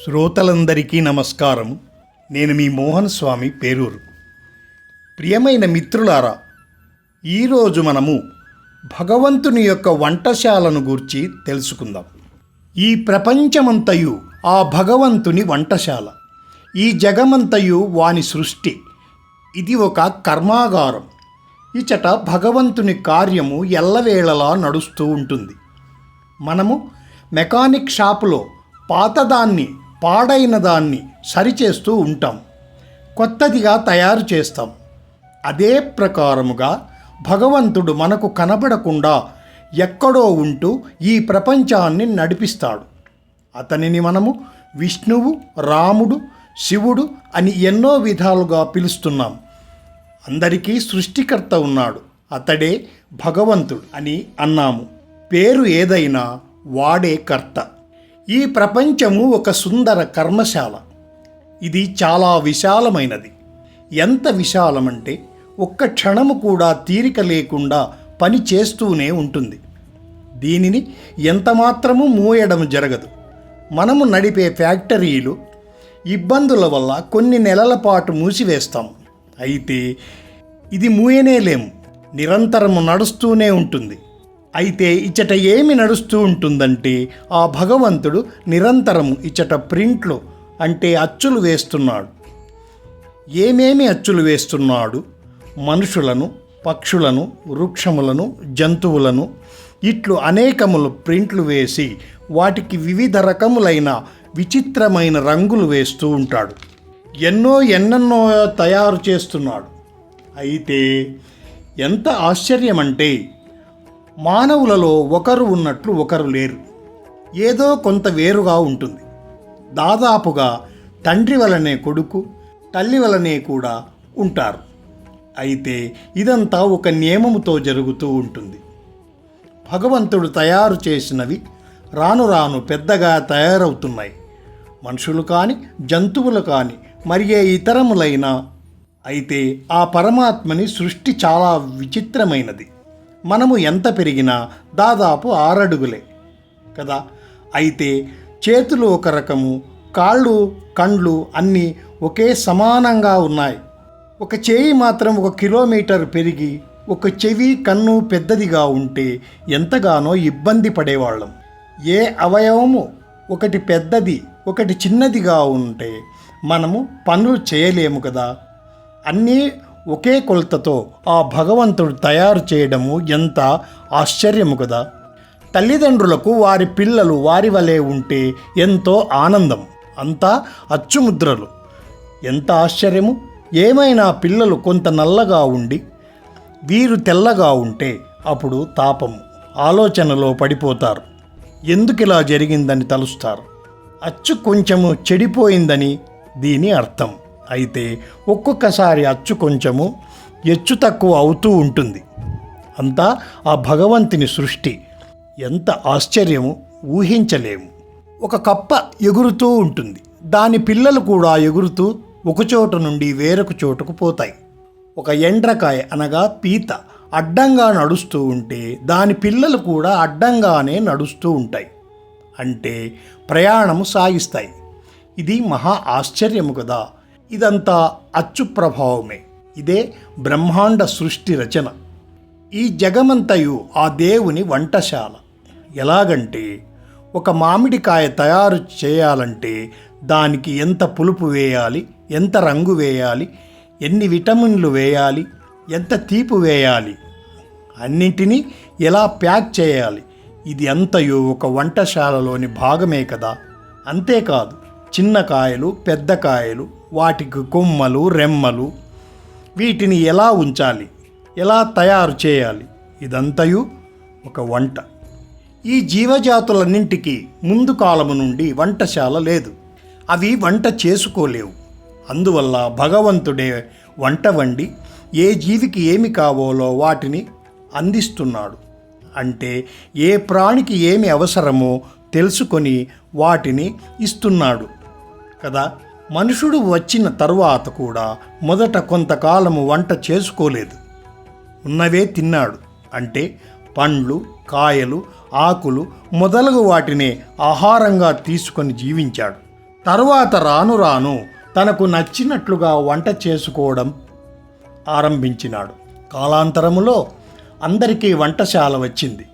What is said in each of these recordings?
శ్రోతలందరికీ నమస్కారం. నేను మీ మోహన్ స్వామి పేరూరు. ప్రియమైన మిత్రులారా, ఈరోజు మనము భగవంతుని యొక్క వంటశాలను గూర్చి తెలుసుకుందాం. ఈ ప్రపంచమంతయు ఆ భగవంతుని వంటశాల. ఈ జగమంతయు వాని సృష్టి. ఇది ఒక కర్మాగారం. ఇచట భగవంతుని కార్యము ఎల్లవేళలా నడుస్తూ ఉంటుంది. మనము మెకానిక్ షాపులో పాతదాన్ని, పాడైన దాన్ని సరిచేస్తూ ఉంటాం, కొత్తదిగా తయారు చేస్తాం. అదే ప్రకారముగా భగవంతుడు మనకు కనబడకుండా ఎక్కడో ఉంటూ ఈ ప్రపంచాన్ని నడిపిస్తాడు. అతనిని మనము విష్ణువు, రాముడు, శివుడు అని ఎన్నో విధాలుగా పిలుస్తున్నాం. అందరికీ సృష్టికర్త ఉన్నాడు, అతడే భగవంతుడు అని అన్నాము. పేరు ఏదైనా వాడే కర్త. ఈ ప్రపంచము ఒక సుందర కర్మశాల. ఇది చాలా విశాలమైనది. ఎంత విశాలమంటే ఒక్క క్షణము కూడా తీరిక లేకుండా పని చేస్తూనే ఉంటుంది. దీనిని ఎంతమాత్రము మూయడం జరగదు. మనము నడిపే ఫ్యాక్టరీలు ఇబ్బందుల వల్ల కొన్ని నెలల పాటు మూసివేస్తాం. అయితే ఇది మూయనేలేము, నిరంతరము నడుస్తూనే ఉంటుంది. అయితే ఇచ్చట ఏమి నడుస్తూ ఉంటుందంటే, ఆ భగవంతుడు నిరంతరము ఇచ్చట ప్రింట్లు అంటే అచ్చులు వేస్తున్నాడు. ఏమేమి అచ్చులు వేస్తున్నాడు? మనుషులను, పక్షులను, వృక్షములను, జంతువులను ఇట్లు అనేకములు ప్రింట్లు వేసి వాటికి వివిధ రకములైన విచిత్రమైన రంగులు వేస్తూ ఉంటాడు. ఎన్నెన్నో తయారు చేస్తున్నాడు. అయితే ఎంత ఆశ్చర్యమంటే, మానవులలో ఒకరు ఉన్నట్లు ఒకరు లేరు. ఏదో కొంత వేరుగా ఉంటుంది. దాదాపుగా తండ్రి వలనే కొడుకు, తల్లి వలనే కూడా ఉంటారు. అయితే ఇదంతా ఒక నియమముతో జరుగుతూ ఉంటుంది. భగవంతుడు తయారు చేసినవి రాను రాను పెద్దగా తయారవుతున్నాయి. మనుషులు కానీ, జంతువులు కానీ, మరి ఏ ఇతరములైనా. అయితే ఆ పరమాత్మని సృష్టి చాలా విచిత్రమైనది. మనము ఎంత పెరిగినా దాదాపు 6 అడుగులే కదా. అయితే చేతులు ఒక రకము, కాళ్ళు, కండ్లు అన్నీ ఒకే సమానంగా ఉన్నాయి. ఒక చేయి మాత్రం 1 కిలోమీటర్ పెరిగి ఒక చెవి, కన్ను పెద్దదిగా ఉంటే ఎంతగానో ఇబ్బంది పడేవాళ్ళం. ఏ అవయవము ఒకటి పెద్దది, ఒకటి చిన్నదిగా ఉంటే మనము పనులు చేయలేము కదా. అన్నీ ఒకే కొలతతో ఆ భగవంతుడు తయారు చేయడము ఎంత ఆశ్చర్యము కదా. తల్లిదండ్రులకు వారి పిల్లలు వారి వలె ఉంటే ఎంతో ఆనందం. అంతా అచ్చుముద్రలు. ఎంత ఆశ్చర్యము! ఏమైనా పిల్లలు కొంత నల్లగా ఉండి వీరు తెల్లగా ఉంటే అప్పుడు తాపము, ఆలోచనలో పడిపోతారు. ఎందుకిలా జరిగిందని తలుస్తారు. అచ్చు కొంచెము చెడిపోయిందని దీని అర్థం. అయితే ఒక్కొక్కసారి అచ్చు కొంచెము హెచ్చు తక్కువ అవుతూ ఉంటుంది. అంతా ఆ భగవంతుని సృష్టి. ఎంత ఆశ్చర్యము, ఊహించలేము. ఒక కప్ప ఎగురుతూ ఉంటుంది. దాని పిల్లలు కూడా ఎగురుతూ ఒకచోట నుండి వేరొక చోటుకు పోతాయి. ఒక ఎండ్రకాయ అనగా పీత అడ్డంగా నడుస్తూ ఉంటే దాని పిల్లలు కూడా అడ్డంగానే నడుస్తూ ఉంటాయి. అంటే ప్రయాణము సాగిస్తాయి. ఇది మహా ఆశ్చర్యము కదా. ఇదంతా అచ్చు ప్రభావమే. ఇదే బ్రహ్మాండ సృష్టి రచన. ఈ జగమంతయు ఆ దేవుని వంటశాల. ఎలాగంటే, ఒక మామిడికాయ తయారు చేయాలంటే దానికి ఎంత పులుపు వేయాలి, ఎంత రంగు వేయాలి, ఎన్ని విటమిన్లు వేయాలి, ఎంత తీపి వేయాలి, అన్నింటినీ ఎలా ప్యాక్ చేయాలి, ఇది అంతయు ఒక వంటశాలలోని భాగమే కదా. అంతేకాదు, చిన్న కాయలు, పెద్ద కాయలు, వాటికి కొమ్మలు, రెమ్మలు, వీటిని ఎలా ఉంచాలి, ఎలా తయారు చేయాలి, ఇదంతయు ఒక వంట. ఈ జీవజాతులన్నింటికీ ముందు కాలము నుండి వంటశాల లేదు. అవి వంట చేసుకోలేవు. అందువల్ల భగవంతుడే వంట వండి ఏ జీవికి ఏమి కావాలో వాటిని అందిస్తున్నాడు. అంటే ఏ ప్రాణికి ఏమి అవసరమో తెలుసుకొని వాటిని ఇస్తున్నాడు కదా. మనుషుడు వచ్చిన తరువాత కూడా మొదట కొంతకాలము వంట చేసుకోలేదు. ఉన్నవే తిన్నాడు. అంటే పండ్లు, కాయలు, ఆకులు మొదలగు వాటినే ఆహారంగా తీసుకొని జీవించాడు. తరువాత రాను రాను తనకు నచ్చినట్లుగా వంట చేసుకోవడం ఆరంభించినాడు. కాలాంతరములో అందరికీ వంటశాల వచ్చింది.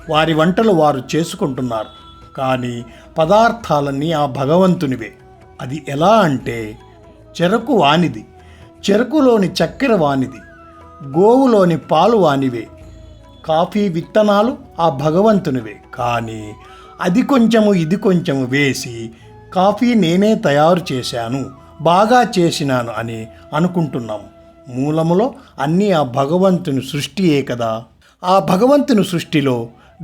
వారి వంటలు వారు చేసుకుంటున్నారు. కానీ పదార్థాలన్నీ ఆ భగవంతునివే. అది ఎలా అంటే, చెరకు వానిది, చెరకులోని చక్కెర వానిది, గోవులోని పాలు వానివే, కాఫీ విత్తనాలు ఆ భగవంతునివే. కానీ అది కొంచెము ఇది కొంచెము వేసి కాఫీ నేనే తయారు చేశాను, బాగా చేసినాను అని అనుకుంటున్నాము. మూలములో అన్నీ ఆ భగవంతుని సృష్టియే కదా. ఆ భగవంతుని సృష్టిలో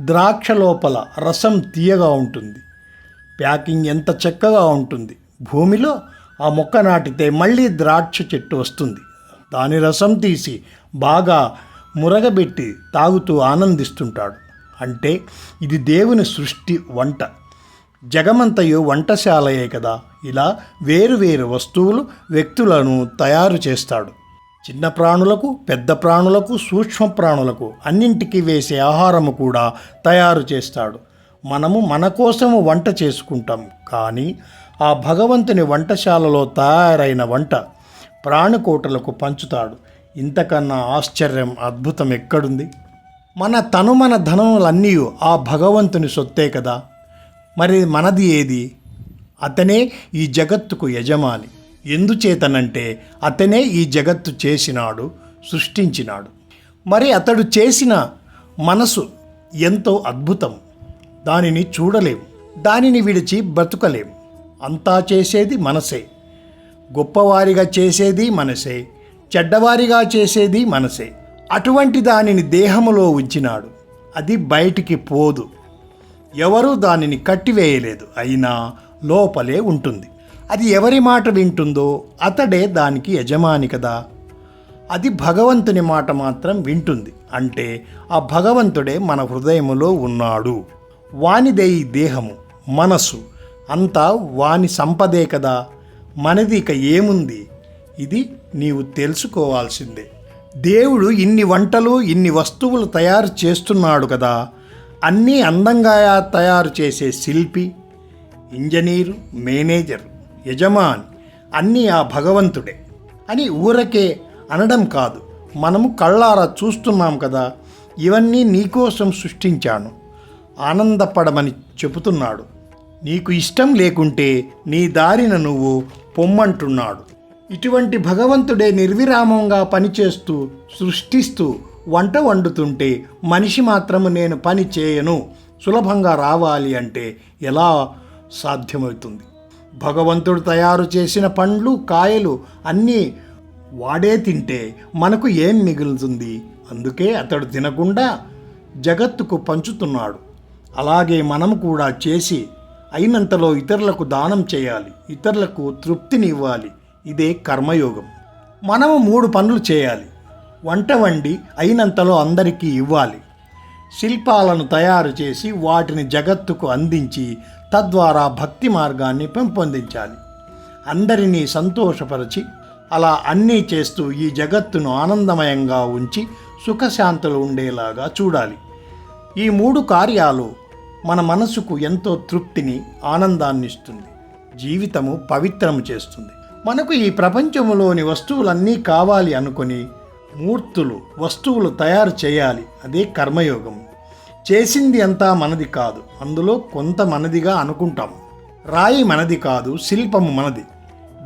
ద్రాక్ష లోపల రసం తీయగా ఉంటుంది. ప్యాకింగ్ ఎంత చక్కగా ఉంటుంది. భూమిలో ఆ మొక్క నాటితే మళ్ళీ ద్రాక్ష చెట్టు వస్తుంది. దాని రసం తీసి బాగా మురగబెట్టి తాగుతూ ఆనందిస్తుంటాడు. అంటే ఇది దేవుని సృష్టి వంట. జగమంతయు వంటశాలయే కదా. ఇలా వేరువేరు వస్తువులు, వ్యక్తులను తయారు చేస్తాడు. చిన్న ప్రాణులకు, పెద్ద ప్రాణులకు, సూక్ష్మ ప్రాణులకు అన్నింటికీ వేసే ఆహారము కూడా తయారు చేస్తాడు. మనము మన కోసము వంట చేసుకుంటాం. కానీ ఆ భగవంతుని వంటశాలలో తయారైన వంట ప్రాణికోటలకు పంచుతాడు. ఇంతకన్నా ఆశ్చర్యం, అద్భుతం ఎక్కడుంది? మన ధనములన్నీ ఆ భగవంతుని సొత్తే కదా. మరి మనది ఏది? అతనే ఈ జగత్తుకు యజమాని. ఎందుచేతనంటే అతనే ఈ జగత్తు చేసినాడు, సృష్టించినాడు. మరి అతడు చేసిన మనసు ఎంతో అద్భుతం. దానిని చూడలేం, దానిని విడిచి బ్రతుకలేం. అంతా చేసేది మనసే. గొప్పవారిగా చేసేది మనసే, చెడ్డవారిగా చేసేది మనసే. అటువంటి దానిని దేహములో ఉంచినాడు. అది బయటికి పోదు. ఎవరూ దానిని కట్టివేయలేదు. అయినా లోపలే ఉంటుంది. అది ఎవరి మాట వింటుందో అతడే దానికి యజమాని కదా. అది భగవంతుని మాట మాత్రం వింటుంది. అంటే ఆ భగవంతుడే మన హృదయములో ఉన్నాడు. వానిదే ఈ దేహము, మనసు అంతా వాని సంపదే కదా. మనది ఇక ఏముంది? ఇది నీవు తెలుసుకోవాల్సిందే. దేవుడు ఇన్ని వంటలు, ఇన్ని వస్తువులు తయారు చేస్తున్నాడు కదా. అన్నీ అందంగా తయారు చేసే శిల్పి, ఇంజనీరు, మేనేజర్, యజమాని అన్నీ ఆ భగవంతుడే అని ఊరకే అనడం కాదు. మనము కళ్ళారా చూస్తున్నాం కదా. ఇవన్నీ నీకోసం సృష్టించాను, ఆనందపడమని చెబుతున్నాడు. నీకు ఇష్టం లేకుంటే నీ దారిన నువ్వు పొమ్మంటున్నాడు. ఇటువంటి భగవంతుడే నిర్విరామంగా పనిచేస్తూ సృష్టిస్తూ వంట వండుతుంటే మనిషి మాత్రము నేను పని చేయను, సులభంగా రావాలి అంటే ఎలా సాధ్యమవుతుంది? భగవంతుడు తయారు చేసిన పండ్లు, కాయలు అన్నీ వాడే తింటే మనకు ఏం మిగులుతుంది? అందుకే అతడు తినకుండా జగత్తుకు పంచుతున్నాడు. అలాగే మనము కూడా చేసి అయినంతలో ఇతరులకు దానం చేయాలి, ఇతరులకు తృప్తిని ఇవ్వాలి. ఇదే కర్మయోగం. మనము 3 పనులు చేయాలి. వంట వండి అయినంతలో అందరికీ ఇవ్వాలి, శిల్పాలను తయారు చేసి వాటిని జగత్తుకు అందించి తద్వారా భక్తి మార్గాన్ని పెంపొందించాలి, అందరినీ సంతోషపరిచి అలా అన్నీ చేస్తూ ఈ జగత్తును ఆనందమయంగా ఉంచి సుఖశాంతులు ఉండేలాగా చూడాలి. ఈ 3 కార్యాలు మన మనసుకు ఎంతో తృప్తిని, ఆనందాన్ని ఇస్తుంది. జీవితము పవిత్రము చేస్తుంది. మనకు ఈ ప్రపంచంలోని వస్తువులన్నీ కావాలి అనుకొని మూర్తులు, వస్తువులు తయారు చేయాలి. అదే కర్మయోగం. చేసింది అంతా మనది కాదు, అందులో కొంత మనదిగా అనుకుంటాం. రాయి మనది కాదు, శిల్పము మనది.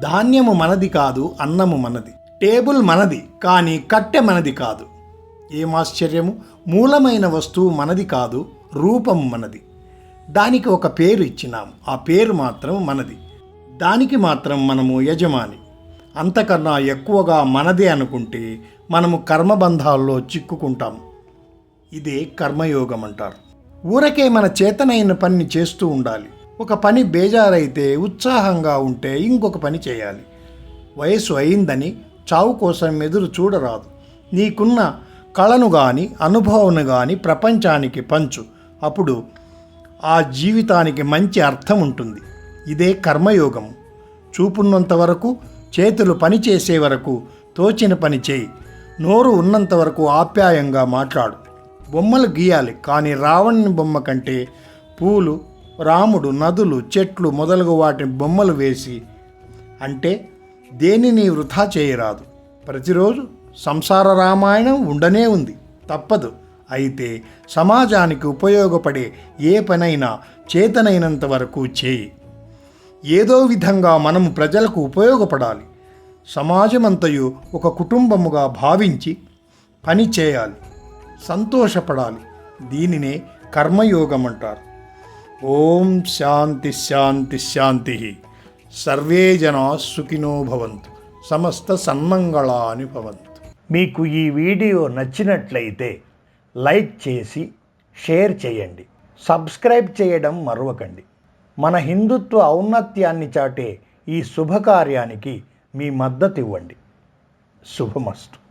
ధాన్యము మనది కాదు, అన్నము మనది. టేబుల్ మనది, కానీ కట్టె మనది కాదు. ఏం ఆశ్చర్యము! మూలమైన వస్తువు మనది కాదు, రూపం మనది. దానికి ఒక పేరు ఇచ్చినాము, ఆ పేరు మాత్రం మనది. దానికి మాత్రం మనము యజమాని. అంతకన్నా ఎక్కువగా మనదే అనుకుంటే మనము కర్మబంధాల్లో చిక్కుకుంటాం. ఇదే కర్మయోగం అంటారు. ఊరకే మన చేతనైన పని చేస్తూ ఉండాలి. ఒక పని బేజారైతే ఉత్సాహంగా ఉంటే ఇంకొక పని చేయాలి. వయసు అయిందని చావు కోసం ఎదురు చూడరాదు. నీకున్న కళను కానీ అనుభవం కానీ ప్రపంచానికి పంచు. అప్పుడు ఆ జీవితానికి మంచి అర్థం ఉంటుంది. ఇదే కర్మయోగం. చూపున్నంత వరకు, చేతులు పని చేసే వరకు తోచిన పని చేయి. నోరు ఉన్నంత వరకు ఆప్యాయంగా మాట్లాడు. బొమ్మలు గీయాలి, కానీ రావణుని బొమ్మ కంటే పూలు, రాముడు నదులు, చెట్లు మొదలగు వాటిని బొమ్మలు వేసి, అంటే దేనిని వృధా చేయరాదు. ప్రతిరోజు సంసార రామాయణం ఉండనే ఉంది, తప్పదు. అయితే సమాజానికి ఉపయోగపడే ఏ పనైనా చేతనైనంత వరకు చేయి. ఏదో విధంగా మనము ప్రజలకు ఉపయోగపడాలి. సమాజమంతయు ఒక కుటుంబముగా భావించి పని చేయాలి, సంతోషపడాలి. దీనినే కర్మయోగం అంటారు. ఓం శాంతి శాంతి శాంతి. సర్వే జనా సుఖినో భవంతు. సమస్త సన్మంగళాని భవంతు. మీకు ఈ వీడియో నచ్చినట్లయితే లైక్ చేసి షేర్ చేయండి. సబ్స్క్రైబ్ చేయడం మరవకండి. మన హిందుత్వ ఔన్నత్యాన్ని చాటే ఈ శుభకార్యానికి మీ మద్దతు ఇవ్వండి. శుభమస్తు.